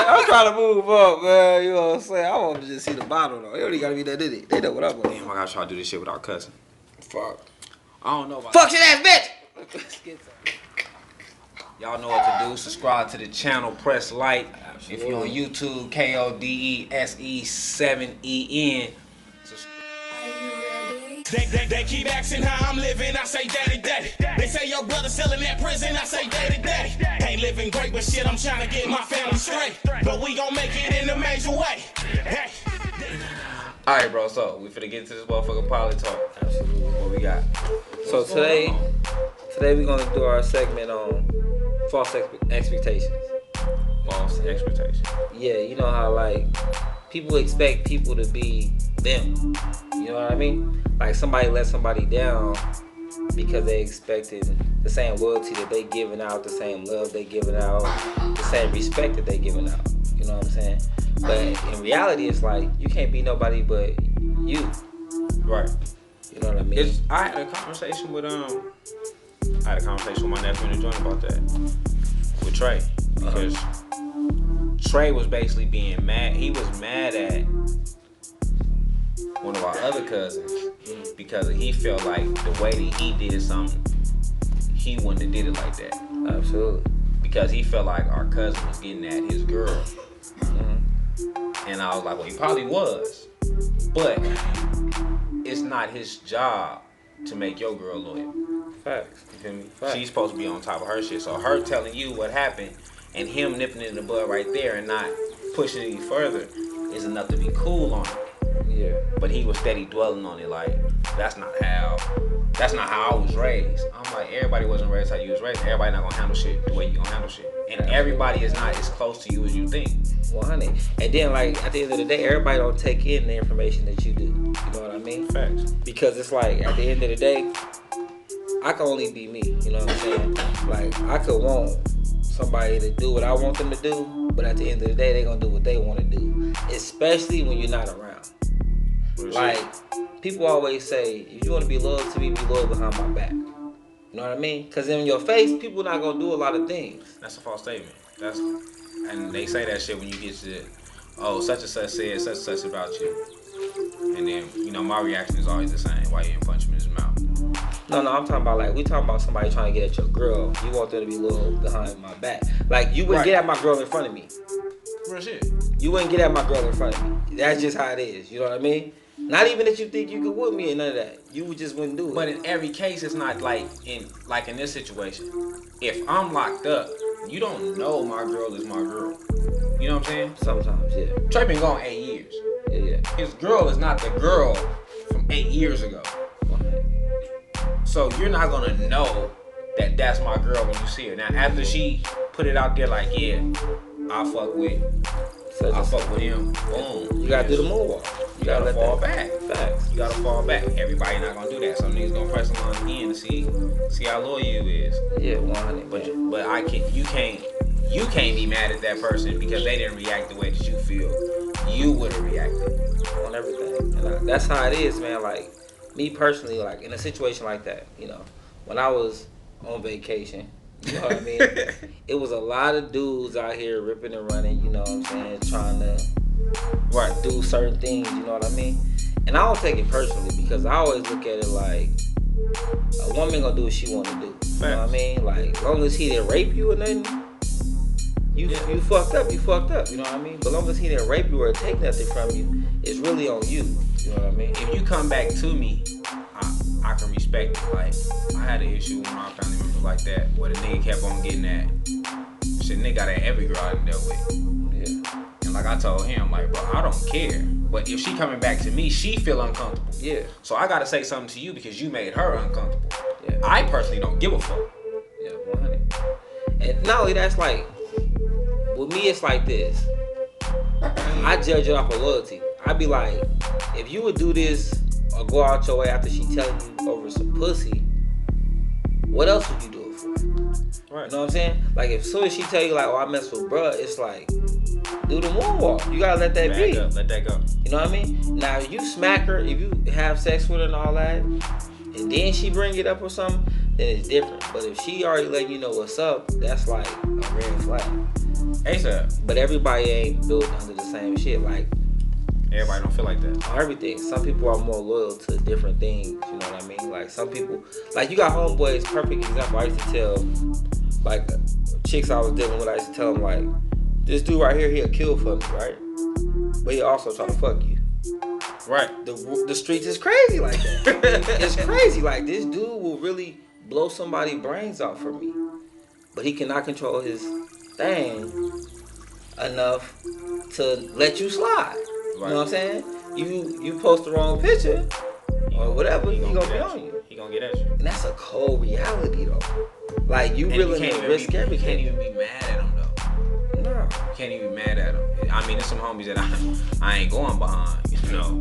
I'm trying to move up, man. You know what I'm saying? I want to just see the bottle though. It only gotta be that, did it? They know what I'm on. Damn, I gotta try to do this shit without cussing. Fuck. I don't know about Fuck shit ass bitch. Y'all know what to do. Subscribe to the channel. Press like. Absolutely. If you're on YouTube, KODESE7EN. They keep asking how I'm living, I say daddy, daddy. They say your brother still in that prison, I say daddy, daddy. Ain't living great, but shit, I'm trying to get my family straight. But we gon' make it in a major way. Hey. Alright, bro, so we finna get to this motherfucking pilot talk. Absolutely. What we got? So today we're gonna do our segment on false expectations. False expectations. Yeah, you know how like people expect people to be them. You know what I mean? Like somebody let somebody down because they expected the same loyalty that they giving out, the same love they giving out, the same respect that they giving out. You know what I'm saying? But in reality, it's like you can't be nobody but you. Right. You know what I mean? I had a conversation with my nephew in the joint about that with Trey, because Trey was basically being mad. He was mad at one of our other cousins because he felt like the way that he did something, he wouldn't have did it like that. Absolutely. Because he felt like our cousin was getting at his girl. And I was like, well, he probably was. But it's not his job to make your girl loyal. Facts. You feel me? Facts. She's supposed to be on top of her shit. So her telling you what happened and him nipping it in the bud right there and not pushing it any further is enough to be cool on it. Yeah. But he was steady dwelling on it like, that's not how I was raised. I'm like, everybody wasn't raised how you was raised. Everybody not gonna handle shit the way you gonna handle shit. And everybody is not as close to you as you think. 100. And then like at the end of the day, everybody don't take in the information that you do. You know what I mean? Facts. Because it's like at the end of the day, I can only be me. You know what I'm saying? Like I could want somebody to do what I want them to do, but at the end of the day, they're gonna do what they want to do. Especially when you're not around. Like people always say, if you want to be loyal to me, be loyal behind my back. You know what I mean? Because in your face, people not gonna do a lot of things. That's a false statement. And they say that shit when you get to, oh, such and such said such and such about you. And then, you know, my reaction is always the same. Why you didn't punch him in his mouth? No, I'm talking about like, we talking about somebody trying to get at your girl. You want them to be loyal behind my back. Like, you wouldn't get at my girl in front of me. Real shit. You wouldn't get at my girl in front of me. That's just how it is. You know what I mean? Not even that you think you could whoop me and none of that. You just wouldn't do it. But in every case, it's not like in this situation. If I'm locked up, you don't know my girl is my girl. You know what I'm saying? Sometimes, yeah. Trey been gone 8 years. Yeah. His girl is not the girl from 8 years ago. So you're not gonna know that that's my girl when you see her. Now after she put it out there like, yeah, I fuck with him. Boom. You gotta do the moonwalk. You gotta fall back. Facts. You gotta fall back. Everybody not gonna do that. Some niggas gonna press along again to see how loyal you is. Yeah, 100. But you can't be mad at that person because they didn't react the way that you feel you would have reacted on everything. And that's how it is, man. Like me personally, like in a situation like that, you know, when I was on vacation, you know what I mean? It was a lot of dudes out here ripping and running, you know what I'm saying, trying to do certain things, you know what I mean? And I don't take it personally because I always look at it like a woman gonna do what she wanna do. You know what I mean? Like as long as he didn't rape you or nothing, you fucked up, you know what I mean? But as long as he didn't rape you or take nothing from you, it's really on you. You know what I mean? If you come back to me, I can respect it. Like, I had an issue with my family members like that, where the nigga kept on getting at. Shit, nigga got at every girl I done dealt with. Yeah. And like I told him, like, bro, I don't care. But if she coming back to me, she feel uncomfortable. Yeah. So I gotta say something to you because you made her uncomfortable. Yeah. I personally don't give a fuck. Yeah, 100. And not only that's like, with me, it's like this. I judge it off of loyalty. I be like, if you would do this or go out your way after she telling you over some pussy, what else would you do it for? Right. You know what I'm saying? Like, if soon as she tell you, like, oh, I mess with bruh, it's like, do the moonwalk. You gotta let that be. Let that go. You know what I mean? Now, if you smack her, if you have sex with her and all that, and then she bring it up or something, then it's different. But if she already letting you know what's up, that's like a red flag. ASAP. But everybody ain't built under the same shit. Like, Everybody don't feel like that. everything. Some people are more loyal to different things. You know what I mean? Like, some people, like, you got homeboys. Perfect example. I used to tell, like, chicks I was dealing with. I used to tell them, like, this dude right here, he'll kill for me, right? But he also try to fuck you. Right. The streets is crazy like that. It's crazy. Like, this dude will really blow somebody's brains out for me, but he cannot control his thing enough to let you slide. You know what I'm saying? You post the wrong picture or whatever, he gonna be on you. He gonna get at you. And that's a cold reality though. Like, you And really you can't risk everything. You can't even be mad at him though. No. You can't even be mad at him. I mean, there's some homies that I ain't going behind. You know.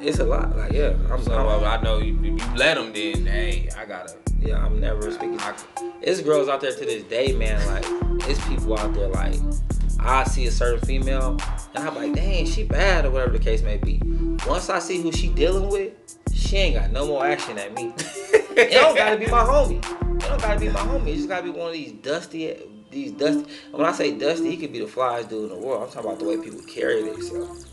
It's a lot. Like, yeah, I know you let them. Then hey, I gotta. Yeah, I'm never speaking. It's girls out there to this day, man. Like, it's people out there, like, I see a certain female, and I'm like, dang, she bad, or whatever the case may be. Once I see who she dealing with, she ain't got no more action at me. It don't gotta be my homie. It don't gotta be my homie. It just gotta be one of these dusty. And when I say dusty, he could be the flyest dude in the world. I'm talking about the way people carry themselves.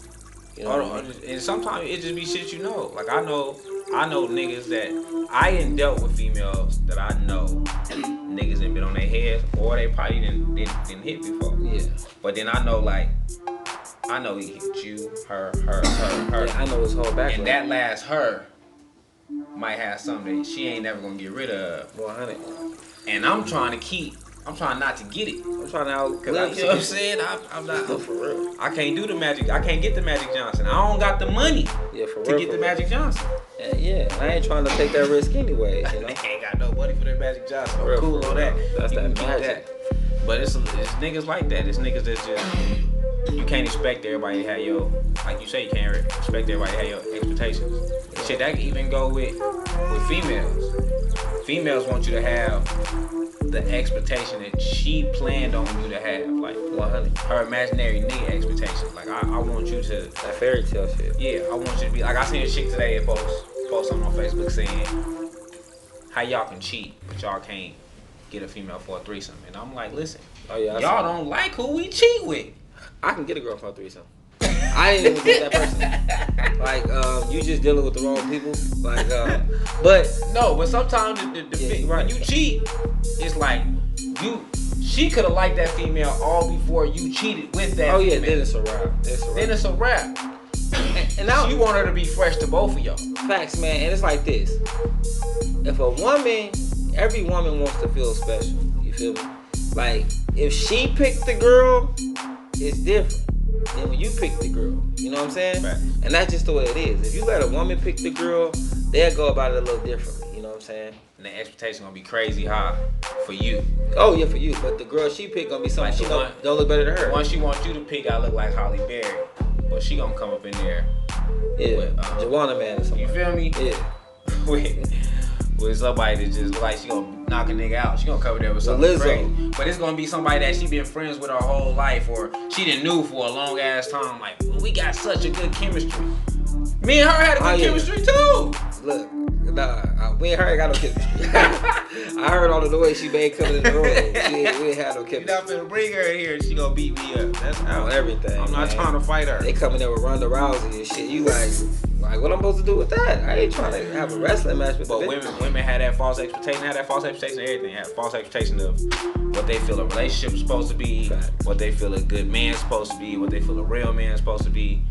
You know what I mean? And sometimes it just be shit you know. Like, I know niggas that I ain't dealt with females that I know niggas ain't been on their heads, or they probably didn't hit before. Yeah. But then I know he hit you, her. Yeah, I know his whole background. And that last her might have something that she ain't never gonna get rid of. 100. And I'm trying not to get it. I'm trying to out. Cause you know what I'm saying? I'm not for real. I can't do the Magic. I can't get the Magic Johnson. I don't got the money to get the Magic Johnson. Yeah, I ain't trying to take that risk anyway. You know? They ain't got no money for their Magic Johnson. I'm Real, cool on that. That's You that can keep magic. that. But it's niggas like that. It's niggas that's just, you can't expect everybody to have your, like you say, you can't expect everybody to have your expectations. Shit, that can even go with females. Females want you to have the expectation that she planned on you to have, like 100. her imaginary nigga expectation. Like, I want you to, That fairy tale shit. yeah, I want you to be like, I seen a chick today that post something on Facebook saying how y'all can cheat, but y'all can't get a female for a threesome. And I'm like, listen, Oh yeah. y'all don't like who we cheat with. I can get a girl for a threesome. I didn't even get that person. Like, you just dealing with the wrong people. Like, but No, but sometimes when you cheat, it's like she could have liked that female all before you cheated with that. oh yeah, female. then it's a wrap. Then it's a wrap. And now You want her to be fresh to both of y'all. facts, man. And it's like this: if a woman, every woman wants to feel special. You feel me? Like, if she picked the girl, it's different than when you pick the girl. You know what I'm saying? Right. And that's just the way it is. If you let a woman pick the girl, they'll go about it a little differently. You know what I'm saying? And the expectation gonna be crazy high for you. Oh yeah, for you. But the girl she pick gonna be something Like she the don't look better than her. One she wants you to pick, I look like Holly Berry, but she gonna come up in there. Yeah, with, Joanna Man or something. You feel me? Yeah. with somebody that just like she gonna knock a nigga out. She gonna cover that with something Lizzo. crazy. But it's gonna be somebody that she been friends with her whole life, or she didn't knew for a long ass time. Like, we got such a good chemistry. Me and her had a good chemistry too. Look, we and her ain't got no chemistry. I heard all the noise she made coming in the room. We ain't had no You chemistry. not finna bring her in here and she gonna beat me up. That's how On everything. I'm not man. trying to fight her. They coming there with Ronda Rousey and shit. You like what I'm supposed to do with that? I ain't trying to have a wrestling match with But the women had that false expectation, of everything. Had false expectation of what they feel a relationship is supposed to be, what they feel a good man's supposed to be, what they feel a real man's supposed to be.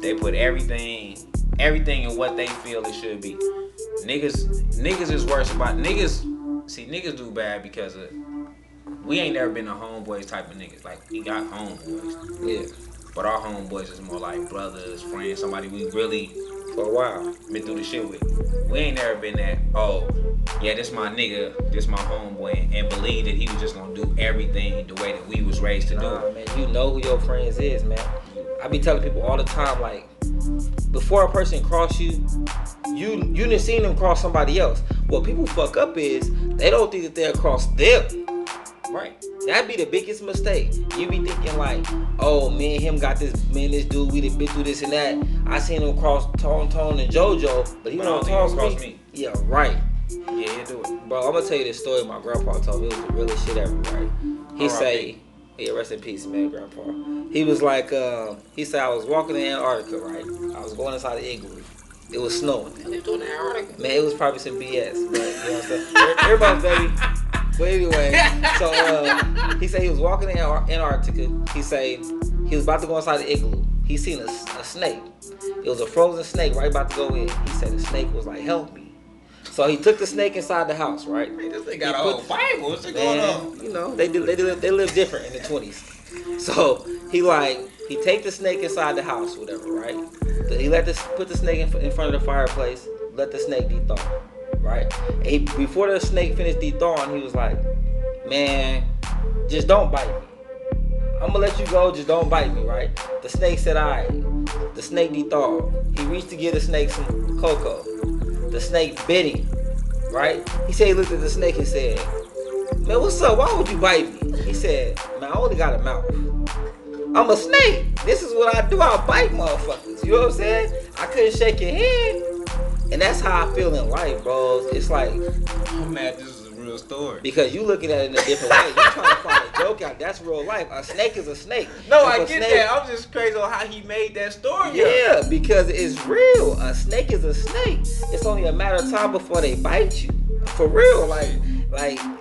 They put everything in what they feel it should be. Niggas is worse about niggas. See, niggas do bad because we ain't never been a homeboys type of niggas. Like, we got homeboys. Yeah. But our homeboys is more like brothers, friends, somebody we really For a while. been through the shit with. We ain't never been that, oh, yeah, this my nigga, this my homeboy, and believe that he was just gonna do everything the way that we was raised to do. Nah, man, you know who your friends is, man. I be telling people all the time, like, before a person cross you done seen them cross somebody else. What people fuck up is they don't think that they'll cross them. Right. That'd be the biggest mistake. You be thinking like, oh, me and him got this, me and this dude, we done been through this and that. I seen him cross Tone and JoJo, but he But I don't don't think cross he'll cross me. Yeah, right. Yeah, he'll do it. Bro, I'm gonna tell you this story my grandpa told me. It was the realest shit ever, right? He R.I.P. say, Yeah, rest in peace, man, Grandpa. He was like, he said I was walking in Antarctica, right? I was going inside the igloo. It was snowing. What you doing in Antarctica? Man, it was probably some BS, but you know what I'm saying? Everybody's baby. But anyway, so he said he was walking in Antarctica. He said he was about to go inside the igloo. He seen a snake. It was a frozen snake right about to go in. He said the snake was like, help me. So he took the snake inside the house, right? Hey, this thing got a whole Bible. What's going on? You know, they live different in the 20s. So he take the snake inside the house, whatever, right? He put the snake in front of the fireplace, let the snake de-thaw, right? And before the snake finished de-thawing, he was like, man, just don't bite me. I'm gonna let you go, just don't bite me, right? The snake said, all right. The snake de-thawed. He reached to give the snake some cocoa. The snake bit him, right? He said he looked at the snake and said, man, what's up? Why would you bite me? He said, man, I only got a mouth. I'm a snake. This is what I do. I bite motherfuckers. You know what I'm saying? I couldn't shake your hand. And that's how I feel in life, bro. It's like, I'm mad this is a real story. Because you looking at it in a different way. You're trying to find a joke out. That's real life. A snake is a snake. No, I get that. I'm just crazy on how he made that story. Yeah, because it's real. A snake is a snake. It's only a matter of time before they bite you. For real. Like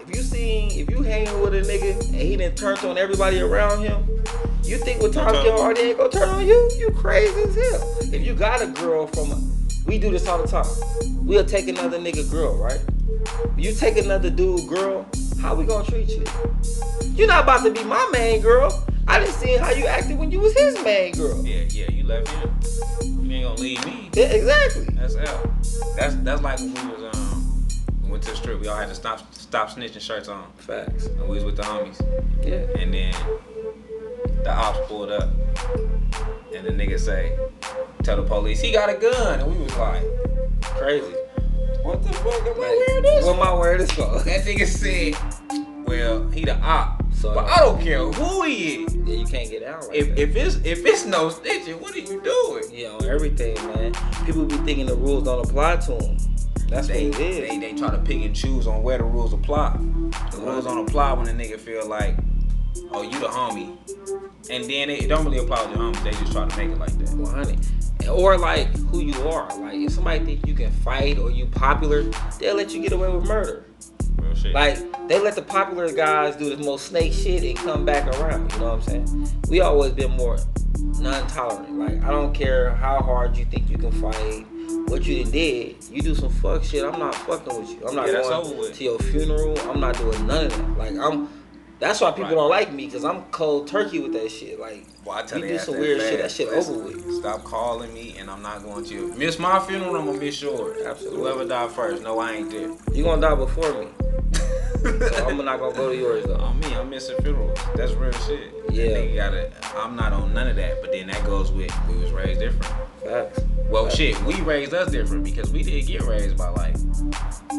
if you hanging with a nigga and he done turned on everybody around him, you think when times get hard, they ain't gonna turn on you? You crazy as hell. If you got a girl we do this all the time. We'll take another nigga girl, right? You take another dude girl, how we gonna treat you? You're not about to be my main girl. I didn't see how you acted when you was his main girl. Yeah, you left him. You ain't gonna leave me. Yeah, exactly. That's L. That's like when we went to the strip. We all had to stop snitching shirts on. Facts. And we was with the homies. Yeah. And then the ops pulled up, and the nigga say, "Tell the police he got a gun," and we was like, crazy. "What the fuck am I wearing this? What am I wearing this for?" That nigga said, "Well, he the op, so, but I don't care who he is. Yeah, you can't get out like if that. if it's no snitching, what are you doing?" Yeah, on everything, man. People be thinking the rules don't apply to them. That's what it is. They try to pick and choose on where the rules apply. The rules don't apply when a nigga feel like, oh, you the homie. And then it don't really apply to the homies. They just try to make it like that. 100. Or like who you are. Like if somebody think you can fight or you popular, they'll let you get away with murder. Real shit. Like they let the popular guys do the most snake shit and come back around. You know what I'm saying? We always been more non-tolerant. Like I don't care how hard you think you can fight. What you did, you do some fuck shit, I'm not fucking with you. I'm not going to your funeral. I'm not doing none of that. Like that's why people don't like me, because I'm cold turkey with that shit. Like, well, I tell you do some weird shit, that shit over with. Stop calling me, and I'm not going to miss my funeral. I'm gonna miss yours. Absolutely. Whoever died first, no, I ain't there. You gonna die before me. So I'm not gonna go to yours though. On me, I'm missing funerals. That's real shit. Yeah. I'm not on none of that. But then that goes with we was raised different. Facts. Well, shit, we raised us different because we didn't get raised by like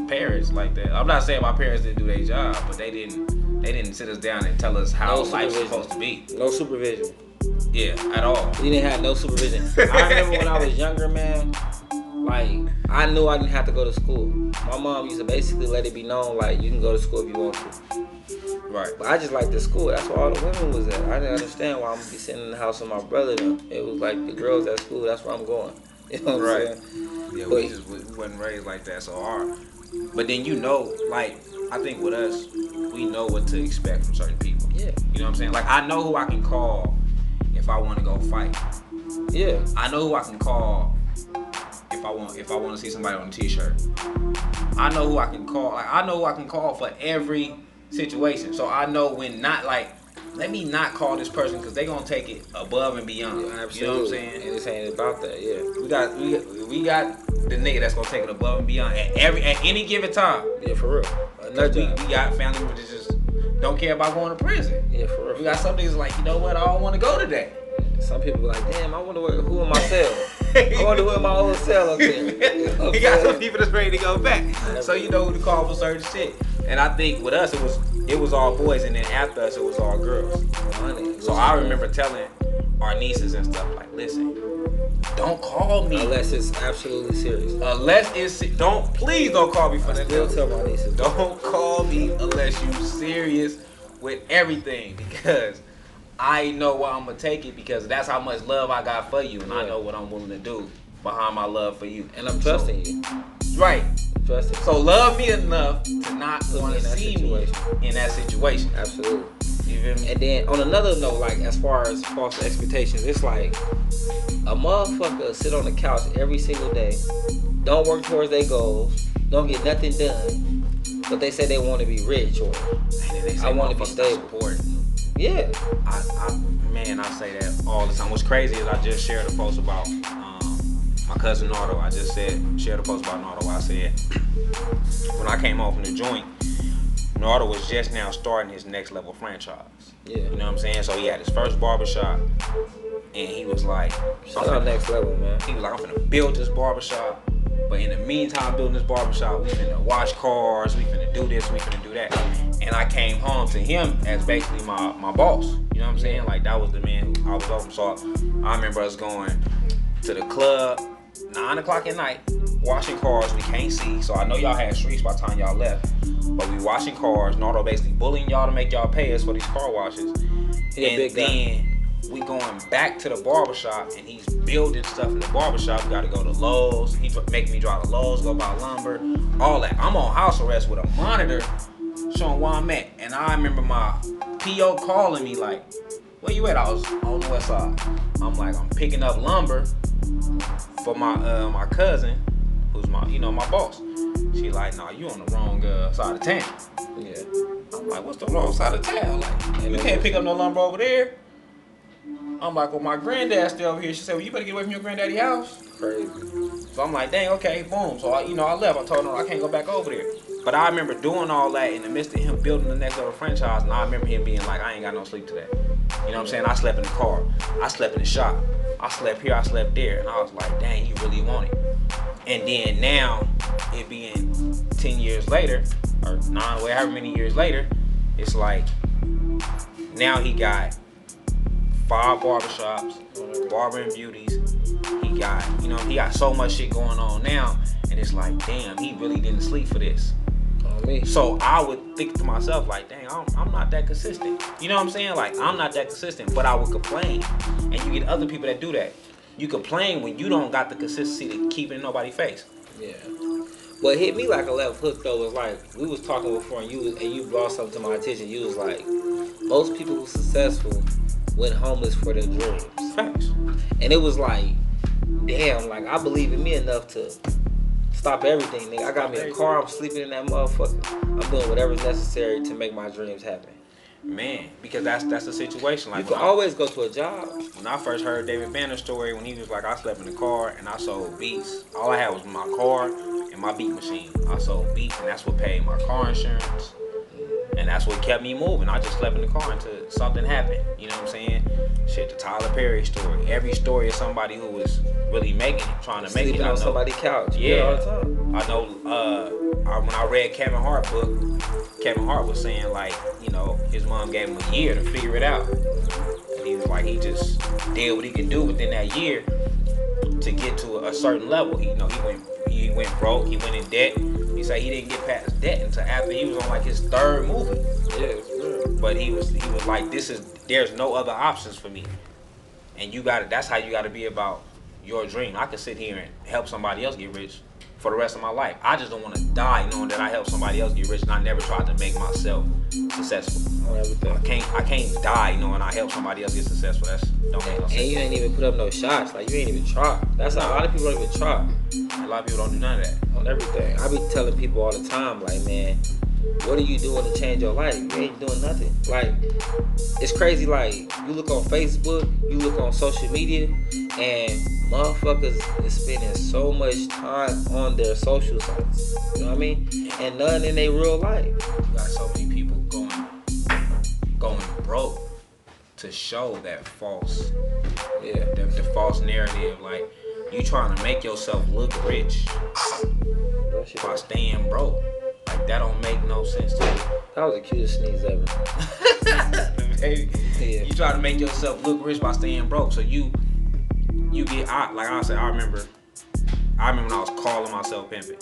parents like that. I'm not saying my parents didn't do their job, but they didn't sit us down and tell us how life's supposed to be. No supervision. Yeah, at all. You didn't have no supervision. I remember when I was younger, man. Like I knew I didn't have to go to school. My mom used to basically let it be known, like you can go to school if you want to. Right. But I just liked the school. That's where all the women was at. I didn't understand why I'm gonna be sitting in the house with my brother. Though. It was like the girls at school. That's where I'm going. You know what I'm saying? Yeah, we wasn't raised like that so hard. But then like I think with us, we know what to expect from certain people. Yeah. You know what I'm saying? Like I know who I can call if I want to go fight. Yeah. I know who I can call if I want to see somebody on a t-shirt. I know who I can call. Like I know who I can call for every situation. So I know when not like, let me not call this person because they gonna take it above and beyond. Yeah, absolutely. You know what I'm saying? And this ain't about that. Yeah. We got the nigga that's gonna take it above and beyond at any given time. Yeah, for real. We got family members that just don't care about going to prison. Yeah, for real. We got some niggas like, you know what? I don't want to go today. Some people be like, damn, I wonder who in my cell. I wonder who in my old cell up there. You know we got some people that's ready to go back. So you know who to call for certain shit. And I think with us it was all boys, and then after us it was all girls. So I remember telling our nieces and stuff like, listen, don't call me unless it's absolutely serious. Please don't call me for that. Still tell my nieces. Don't call me unless you serious with everything, because I know where I'm gonna take it because that's how much love I got for you, and I know what I'm willing to do behind my love for you. And I'm trusting you. Right. Trusting. So love me enough to not want to see situation. me in that situation. Absolutely. You feel me? And then on another note, like as far as false expectations, it's like a motherfucker sit on the couch every single day, don't work towards their goals, don't get nothing done, but they say they want to be rich or I want to be stable. Yeah. I say that all the time. What's crazy is I just shared a post about my cousin Nardo. I just shared a post about Nardo. I said when I came home from the joint, Nardo was just now starting his next level franchise. Yeah. You know what I'm saying? So he had his first barbershop, and he was like, shout out next level, man. He was like, I'm finna build this barbershop. But in the meantime, building this barbershop, we finna wash cars, we finna do this, we finna do that. And I came home to him as basically my boss. You know what I'm saying? Like, that was the man who I was over. So I remember us going to the club, 9 o'clock at night, washing cars we can't see. So I know y'all had streets by the time y'all left. But we washing cars, Nardo basically bullying y'all to make y'all pay us for these car washes. And then we going back to the barbershop and he's building stuff in the barbershop. We gotta go to Lowe's. He's making me drive to Lowe's, go buy lumber, all that. I'm on house arrest with a monitor showing where I'm at. And I remember my PO calling me like, where you at? I was on the west side. I'm like, I'm picking up lumber for my cousin, who's my boss. She like, nah, you on the wrong side of town. Yeah. I'm like, what's the wrong side of town? Like, you can't pick up no lumber over there. I'm like, well, my granddad's still over here. She said, well, you better get away from your granddaddy's house. Crazy. So I'm like, dang, okay, boom. So I left. I told him I can't go back over there. But I remember doing all that in the midst of him building the next level franchise, and I remember him being like, I ain't got no sleep today. You know what I'm saying? I slept in the car. I slept in the shop. I slept here. I slept there. And I was like, dang, he really want it. And then now, it being 10 years later, or 9, however many years later, it's like, now he got 5 barbershops, barber and beauties. He got so much shit going on now, and it's like, damn, he really didn't sleep for this. So I would think to myself, like, dang, I'm not that consistent. You know what I'm saying? Like, I'm not that consistent, but I would complain. And you get other people that do that. You complain when you don't got the consistency to keep it in nobody's face. Yeah. What hit me like a left hook though was like, we was talking before and you brought something to my attention. You was like, most people who successful went homeless for their dreams. Facts. And it was like, damn, like I believe in me enough to stop everything, nigga. I got me a car, I'm sleeping in that motherfucker. I'm doing whatever's necessary to make my dreams happen. Man, because that's the situation. Like, you can always go to a job. When I first heard David Banner's story, when he was like, I slept in the car and I sold beats. All I had was my car and my beat machine. I sold beats and that's what paid my car insurance. And that's what kept me moving. I just slept in the car until something happened. You know what I'm saying? Shit, the Tyler Perry story. Every story is somebody who was really making it, trying to make it. Sleeping on somebody's couch. Yeah. All the time. I know when I read Kevin Hart book, Kevin Hart was saying like, his mom gave him a year to figure it out. And he was like, he just did what he could do within that year to get to a certain level. He went broke, he went in debt. He said he didn't get past debt until after he was on like his 3rd movie. Yeah, but he was like, there's no other options for me. And that's how you gotta be about your dream. I could sit here and help somebody else get rich for the rest of my life. I just don't want to die knowing that I helped somebody else get rich and I never tried to make myself successful. I can't die knowing I helped somebody else get successful. That's don't make no sense. And you ain't even put up no shots. Like, you ain't even try. That's how a lot of people don't even try. A lot of people don't do none of that. On everything. I be telling people all the time, like, man, what are you doing to change your life? You ain't doing nothing. Like, it's crazy. Like, you look on Facebook, you look on social media, and motherfuckers is spending so much time on their social sites. You know what I mean? And none in their real life. You got so many people going broke to show that false, the false narrative. Like, you trying to make yourself look rich by staying broke. Like, that don't make no sense to me. That was the cutest sneeze ever. Baby, you try to make yourself look rich by staying broke. So you get, like I said, I remember when I was calling myself pimping.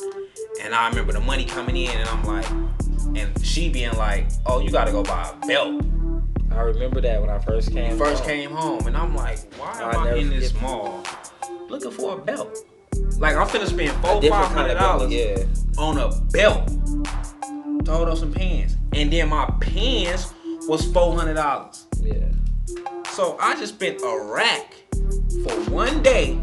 And I remember the money coming in and I'm like, and she being like, oh, you gotta go buy a belt. I remember that when I first came home, and I'm like, why am I in this mall looking for a belt? Like, I'm finna spend $400-$500 on a belt to hold up some pants, and then my pants was $400. Yeah. So I just spent a rack for one day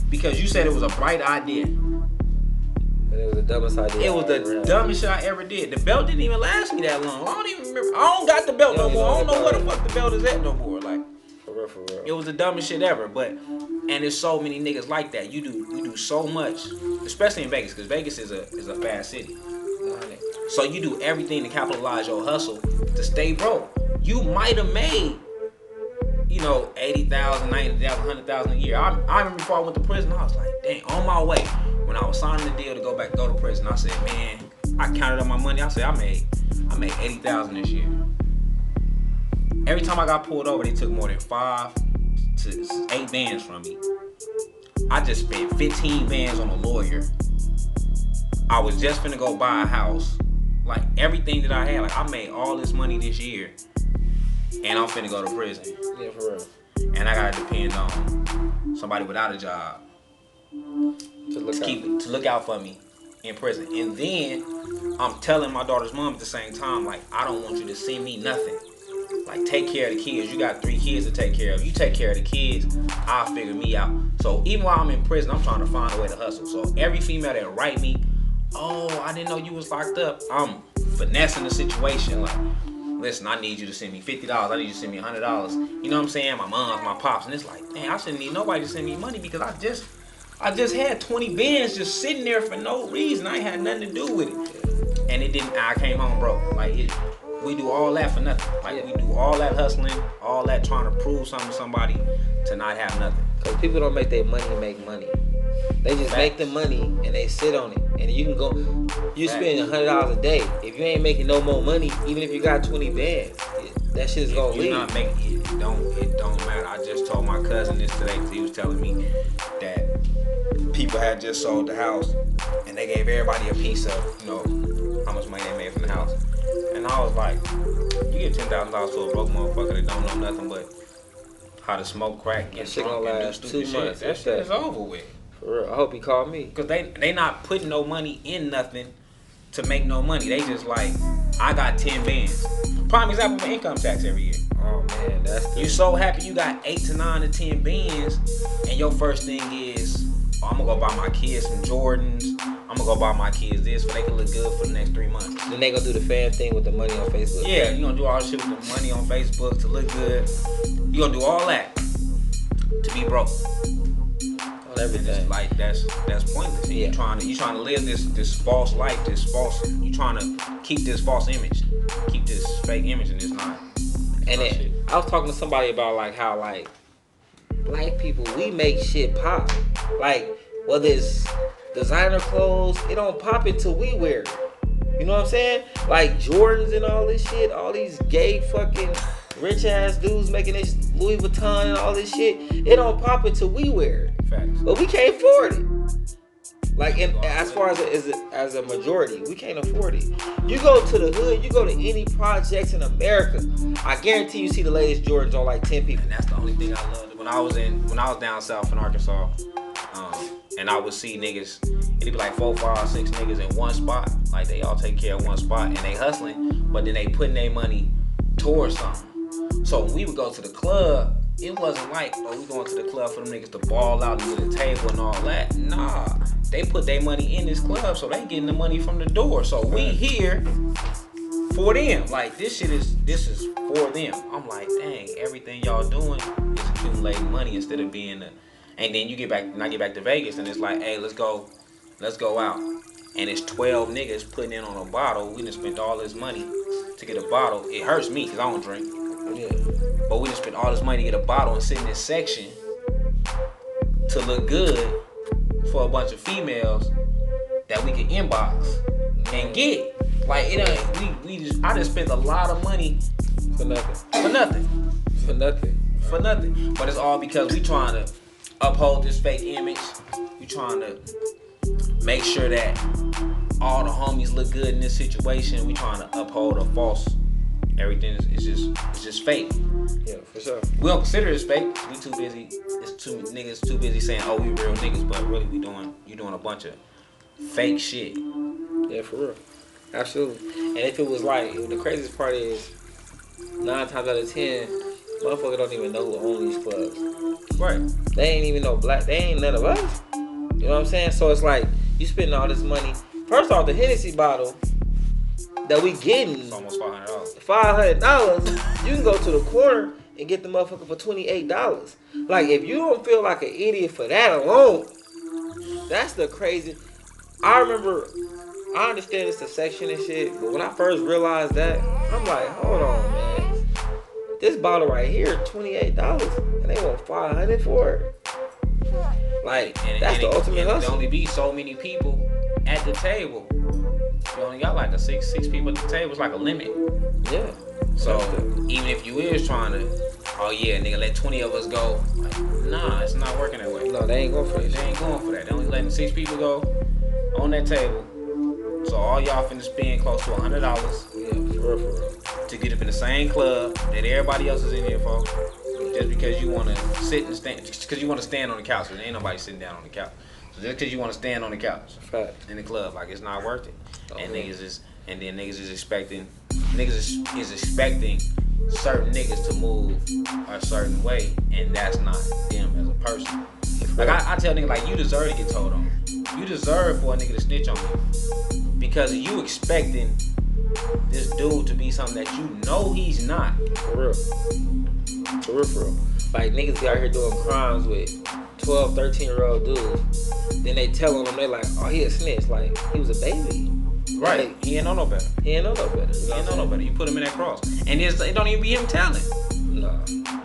because you said it was a bright idea. But it was the dumbest idea. It was the dumbest shit I ever did. The belt didn't even last me that long. I don't even remember. I don't got the belt no more. I don't know where the fuck the belt is at no more. Like, for real. It was the dumbest shit ever. And there's so many niggas like that. You do so much, especially in Vegas, because Vegas is a fast city. So you do everything to capitalize your hustle to stay broke. You might have made, $80,000, $90,000, $100,000 a year. I remember before I went to prison, I was like, dang, on my way. When I was signing the deal to go to prison, I said, man, I counted up my money. I said, I made $80,000 this year. Every time I got pulled over, they took more than 5 to 8 bands from me. I just spent 15 bands on a lawyer. I was just finna go buy a house. Like, everything that I had, like, I made all this money this year, and I'm finna go to prison. Yeah, for real. And I gotta depend on somebody without a job to look out for me in prison. And then I'm telling my daughter's mom at the same time, like, I don't want you to send me nothing. Like, take care of the kids. You got 3 kids to take care of. You take care of the kids, I'll figure me out. So even while I'm in prison, I'm trying to find a way to hustle. So every female that write me, oh, I didn't know you was locked up, I'm finessing the situation. Like, listen, I need you to send me $50. I need you to send me $100. You know what I'm saying? My mom's, my pops, and it's like, man, I shouldn't need nobody to send me money because I just had 20 bands just sitting there for no reason. I ain't had nothing to do with it. And it didn't. I came home broke. Like, we do all that for nothing. Like, we do all that hustling, all that trying to prove something to somebody to not have nothing. Because people don't make their money make money. They just make the money and they sit on it. And you can go, you spend $100 a day. If you ain't making no more money, even if you got 20 bands, that shit is gonna leave. Not making it don't matter. I just told my cousin this today because he was telling me that people had just sold the house and they gave everybody a piece of, how much money they made from the house. And I was like, you get $10,000 to a broke motherfucker that don't know nothing but how to smoke crack, get drunk, and do stupid shit. That shit is over with. For real. I hope he called me. Because they not putting no money in nothing to make no money. They just like, I got 10 bands. Prime example of income tax every year. Oh man, you so happy you got 8 to 9 to 10 bands, and your first thing is, I'm gonna go buy my kids some Jordans. I'm gonna go buy my kids this so they can look good for the next 3 months. Then they gonna do the fan thing with the money on Facebook. Yeah, you gonna do all this shit with the money on Facebook to look good. You gonna do all that to be broke. Everything. Like that's pointless. Yeah. You trying to live this false life, you trying to keep this false image, keep this fake image, and it's not. And I was talking to somebody about like how like black people, we make shit pop. Like whether it's designer clothes, it don't pop until we wear it. You know what I'm saying? Like Jordans and all this shit, all these gay fucking rich ass dudes making this Louis Vuitton and all this shit, it don't pop until we wear it. Facts. But we can't afford it. Like, as far as a majority, we can't afford it. You go to the hood, you go to any projects in America, I guarantee you see the latest Jordans on like 10 people. And that's the only thing I loved. When I was down south in Arkansas, and I would see niggas, it'd be like 4, 5, 6 niggas in one spot. Like they all take care of one spot and they hustling, but then they putting their money towards something. So when we would go to the club, it wasn't like, we going to the club for them niggas to ball out and get a table and all that. Nah, they put their money in this club, so they getting the money from the door. So we here for them. Like this is for them. I'm like, dang, everything y'all doing is accumulating money instead of being and then I get back to Vegas and it's like, hey, let's go out. And it's 12 niggas putting in on a bottle. We done spent all this money to get a bottle. It hurts me because I don't drink. Yeah. But we just spent all this money to get a bottle and sit in this section to look good for a bunch of females that we can inbox and get. Like I just spent a lot of money for nothing. But it's all because we trying to uphold this fake image. We trying to make sure that all the homies look good in this situation. We trying to uphold a false Everything is just fake. Yeah, for sure. We don't consider it fake. We too busy. Niggas too busy saying, "Oh, we real niggas," but really you doing a bunch of fake shit. Yeah, for real. Absolutely. And if it was like, the craziest part is 9 times out of 10, motherfuckers don't even know who own these clubs. Right. They ain't even know black. They ain't none of us. You know what I'm saying? So it's like you spending all this money. First off, the Hennessy bottle that we getting, It's almost $500. $500. You can go to the corner and get the motherfucker for $28. Like, if you don't feel like an idiot for that alone, that's the crazy. I remember, I understand it's a section and shit, but when I first realized that, I'm like, hold on, man. This bottle right here, $28, and they want $500 for it. Like, that's the ultimate hustle. There only be so many people at the table. You only got like six people at the table. It's like a limit. Yeah. So even if you is trying to, oh yeah, nigga, let 20 of us go. Like, nah, it's not working that way. No, they ain't going for that. They ain't going for that. They only letting 6 people go on that table. So all y'all finna spend close to $100. Yeah, for real. To get up in the same club that everybody else is in here for. Just because you want to sit and stand, just because you want to stand on the couch, there ain't nobody sitting down on the couch. So just because you want to stand on the couch in the club, like, it's not worth it. And niggas is expecting certain niggas to move a certain way, and that's not them as a person. Like, I tell niggas, like, you deserve to get told on. You deserve for a nigga to snitch on you because you expecting this dude to be something that you know he's not. For real. Like, niggas be out here doing crimes with 12, 13-year-old dudes. Then they tell them, they like, oh, he a snitch. Like, he was a baby. Right. Like, he ain't know no better. He ain't know no better. He ain't know no better. You put him in that cross. And it don't even be him telling. No.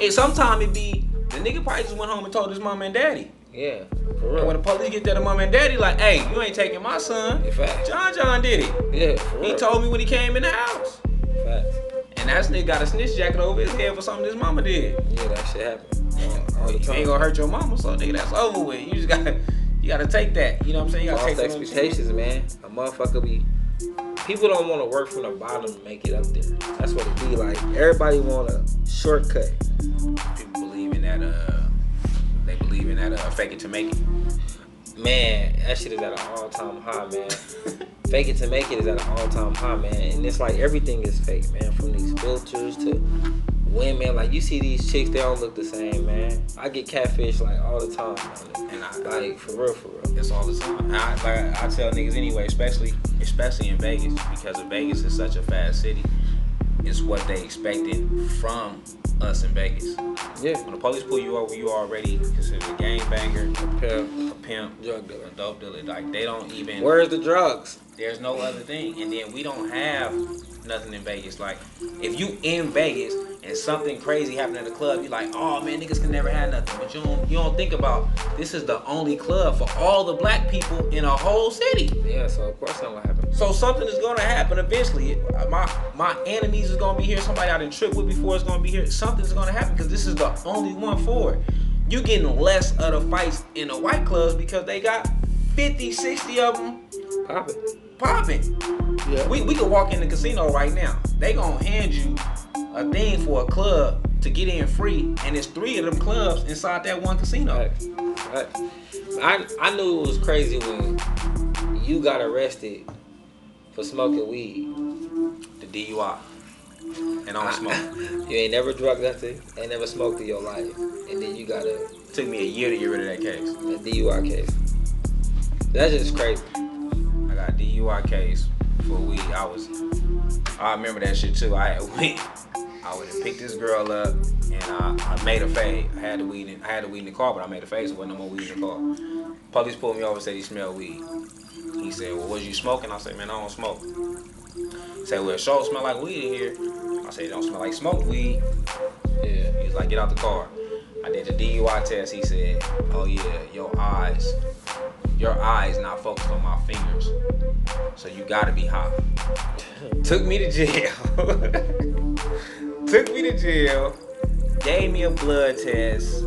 Sometimes it be, the nigga probably just went home and told his mom and daddy. Yeah, for real. And when the police get there, the mom and daddy like, hey, you ain't taking my son. Fact. John did it. Yeah, for real. He told me when he came in the house. Fact. And that nigga got a snitch jacket over his head for something his mama did. Yeah, that shit happened. All the You time. ain't gonna hurt your mama, so nigga, that's over with. You just gotta take that. You know what I'm saying? You gotta False take expectations, man. A motherfucker be. People don't want to work from the bottom to make it up there. That's what it be like. Everybody want a shortcut. People believe in that. They believe in that. Fake it to make it. Man, that shit is at an all-time high, man. Fake it to make it is at an all-time high, man. And it's like everything is fake, man. From these filters to women. Like, you see these chicks, they don't look the same, man. I get catfish like all the time, man. And like, for real. It's all the time. I tell niggas anyway, especially in Vegas, because Vegas is such a fast city. It's what they expecting from us in Vegas. Yeah. When the police pull you over, you already considered a gangbanger, a pimp, Drug dealer, a dope dealer. Like, they don't even. Where's the drugs? There's no other thing. And then we don't have nothing in Vegas. Like, if you in Vegas and something crazy happened at the club, you like, oh man, niggas can never have nothing. But you don't think about, this is the only club for all the black people in a whole city. Yeah, so of course something will happen. So something is gonna happen eventually. My enemies is gonna be here. Somebody I didn't trip with before is gonna be here. Something's gonna happen because this is the only one for it. You getting less of the fights in the white clubs because they got 50, 60 of them popping. Yeah. We could walk in the casino right now. They gonna hand you a thing for a club to get in free, and it's 3 of them clubs inside that one casino. Right. I knew it was crazy when you got arrested for smoking weed. The DUI. And I don't smoke. You ain't never drunk nothing, ain't never smoked in your life, and then you got Took me a year to get rid of that case. a DUI case. That's just crazy. I got a DUI case for weed. I remember that shit too. I would have picked this girl up and I made a fade. I had the weed in the car, but I made a fade, so there wasn't no more weed in the car. Police pulled me over and said he smelled weed. He said, well, was you smoking? I said, man, I don't smoke. He said, well, it sure smell like weed in here. I said, it don't smell like smoked weed. Yeah. He was like, get out the car. I did the DUI test. He said, oh yeah, your eyes not focused on my fingers. So you gotta be high. Took me to jail. Gave me a blood test.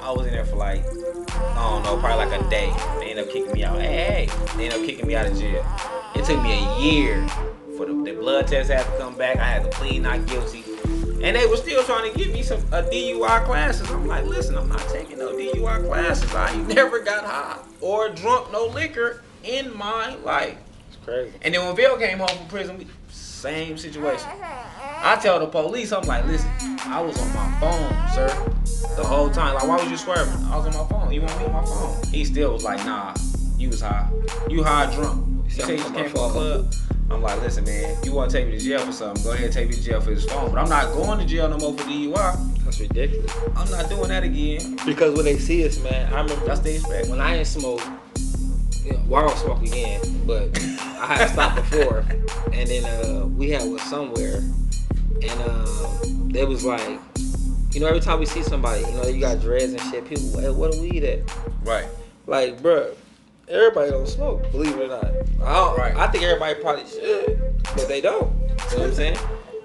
I was in there for like, I don't know, probably like a day. They ended up kicking me out. Hey. They ended up kicking me out of jail. It took me a year for the blood test had to come back. I had to plead not guilty. And they were still trying to give me some DUI classes. I'm like, listen, I'm not taking no DUI classes. I ain't never got high or drunk no liquor in my life. It's crazy. And then when Bill came home from prison, same situation. I tell the police, I'm like, listen, I was on my phone, sir, the whole time. Like, why was you swerving? I was on my phone. You want me on my phone? He still was like, nah, you was high. You high drunk. You say you just came from a club. I'm like, listen, man, you want to take me to jail for something, go ahead and take me to jail for this phone. But I'm not going to jail no more for DUI. That's ridiculous. I'm not doing that again. Because when they see us, man, I remember That's the expect. when I ain't smoke, well, I don't smoke again, but I had stopped before. And then we had was somewhere, and they was like, you know, every time we see somebody, you know, you got dreads and shit, people, hey, what do weed at? Right. Like, bruh, everybody don't smoke, believe it or not. I think everybody probably should, but they don't. You know what I'm saying?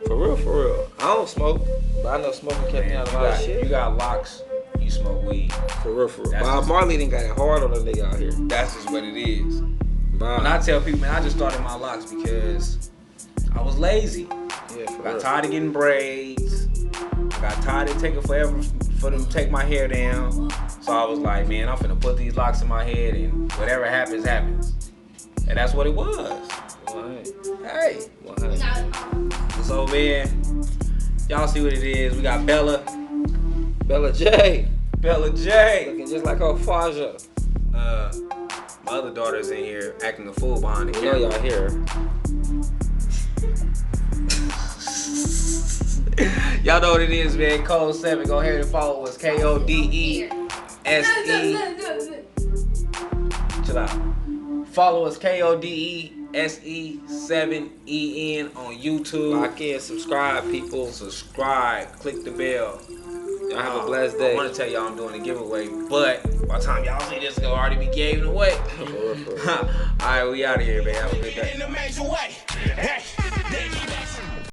For real. I don't smoke, but I know smoking kept me out of a lot of shit. You got locks, you smoke weed. For real. Bob Marley didn't got it hard on a nigga out here. That's just what it is. Bob. When I tell people, man, I just started my locks because I was lazy. Yeah, I got tired of getting braids. I got tired of taking forever for them to take my hair down. So I was like, man, I'm finna put these locks in my head and whatever happens, happens. And that's what it was. Hey. So, man, y'all see what it is. We got Bella J. Looking just like her father. My other daughter's in here acting a fool behind the You know camera. y'all hear. Y'all know what it is, man. Code 7. Go ahead and follow us. KODESE. Chill out. Follow us. KODESE7EN on YouTube. Lock in, subscribe, people. Subscribe. Click the bell. Y'all have a blessed day. I want to tell y'all I'm doing a giveaway, but by the time y'all see this, it'll already be given away. All right, we out of here, man. Have a good day. In a major way.